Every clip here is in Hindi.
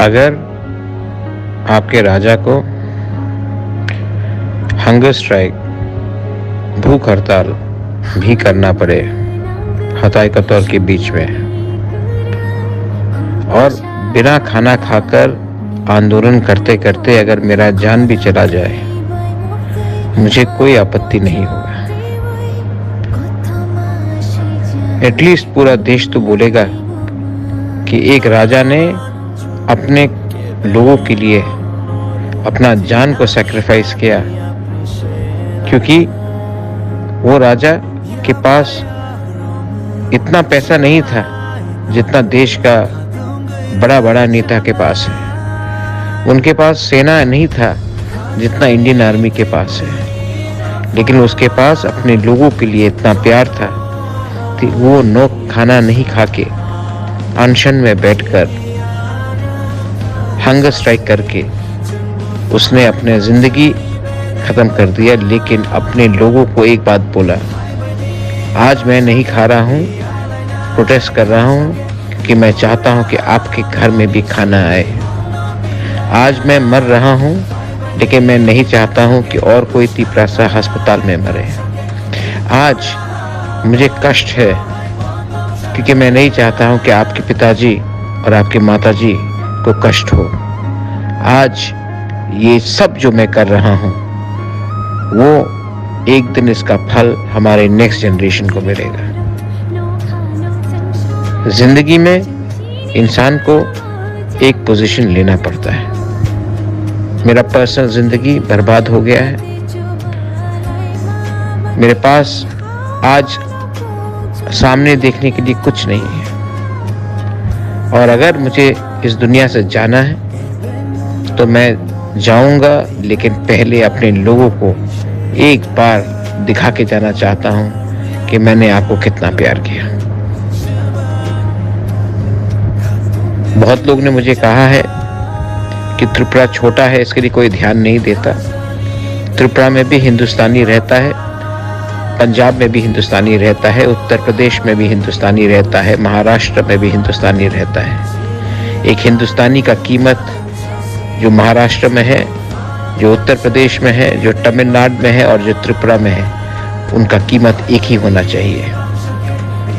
अगर आपके राजा को हंगर स्ट्राइक, भूख हड़ताल भी करना पड़े हताई कतौर के बीच में, और बिना खाना खाकर आंदोलन करते करते अगर मेरा जान भी चला जाए, मुझे कोई आपत्ति नहीं होगा। एटलीस्ट पूरा देश तो बोलेगा कि एक राजा ने अपने लोगों के लिए अपना जान को सैक्रिफाइस किया, क्योंकि वो राजा के पास इतना पैसा नहीं था जितना देश का बड़ा बड़ा नेता के पास है। उनके पास सेना नहीं था जितना इंडियन आर्मी के पास है, लेकिन उसके पास अपने लोगों के लिए इतना प्यार था कि वो नो खाना नहीं खा के अनशन में बैठकर हंगर स्ट्राइक करके उसने अपने जिंदगी खत्म कर दिया। लेकिन अपने लोगों को एक बात बोला, आज मैं नहीं खा रहा हूँ, प्रोटेस्ट कर रहा हूँ, क्योंकि मैं चाहता हूँ कि आपके घर में भी खाना आए। आज मैं मर रहा हूँ, लेकिन मैं नहीं चाहता हूँ कि और कोई तिपरासा अस्पताल में मरे। आज मुझे कष्ट है, क्योंकि मैं नहीं चाहता हूँ कि आपके पिताजी और आपकी माताजी को कष्ट हो। आज ये सब जो मैं कर रहा हूँ, वो एक दिन इसका फल हमारे नेक्स्ट जनरेशन को मिलेगा। जिंदगी में इंसान को एक पोजीशन लेना पड़ता है। मेरा पर्सनल जिंदगी बर्बाद हो गया है। मेरे पास आज सामने देखने के लिए कुछ नहीं है, और अगर मुझे इस दुनिया से जाना है तो मैं जाऊंगा, लेकिन पहले अपने लोगों को एक बार दिखा के जाना चाहता हूं कि मैंने आपको कितना प्यार किया। बहुत लोग ने मुझे कहा है कि त्रिपुरा छोटा है, इसके लिए कोई ध्यान नहीं देता। त्रिपुरा में भी हिंदुस्तानी रहता है, पंजाब में भी हिंदुस्तानी रहता है, उत्तर प्रदेश में भी हिंदुस्तानी रहता है, महाराष्ट्र में भी हिंदुस्तानी रहता है। एक हिंदुस्तानी का कीमत जो महाराष्ट्र में है, जो उत्तर प्रदेश में है, जो तमिलनाडु में है और जो त्रिपुरा में है, उनका कीमत एक ही होना चाहिए।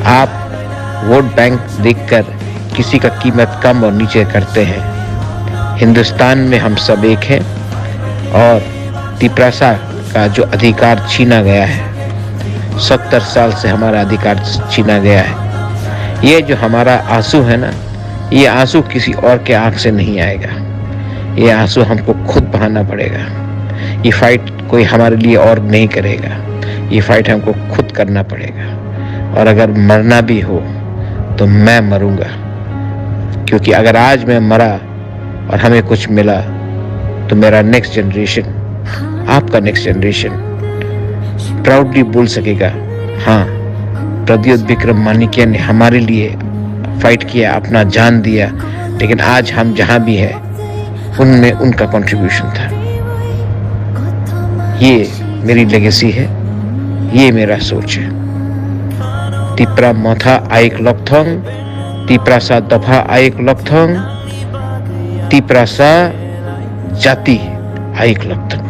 आप वोट बैंक देखकर किसी का कीमत कम और नीचे करते हैं। हिंदुस्तान में हम सब एक हैं, और तिपरासा का जो अधिकार छीना गया है, 70 साल से हमारा अधिकार छीना गया है। ये जो हमारा आंसू है ना, ये आंसू किसी और के आंख से नहीं आएगा। ये आंसू हमको खुद बहाना पड़ेगा। ये फाइट कोई हमारे लिए और नहीं करेगा, ये फाइट हमको खुद करना पड़ेगा। और अगर मरना भी हो तो मैं मरूंगा, क्योंकि अगर आज मैं मरा और हमें कुछ मिला तो मेरा नेक्स्ट जनरेशन, आपका नेक्स्ट जनरेशन प्राउडली बोल सकेगा, हाँ, प्रद्योत विक्रम मानिक्य ने हमारे लिए फाइट किया, अपना जान दिया, लेकिन आज हम जहां भी हैं उनमें उनका कंट्रीब्यूशन था। ये मेरी लेगेसी है, ये मेरा सोच है। तिपरा मोथा आइक लॉकथोंग, तिपरासा दफा आइक लॉकथोंग, तिपरासा जाति आइक लॉकथोंग।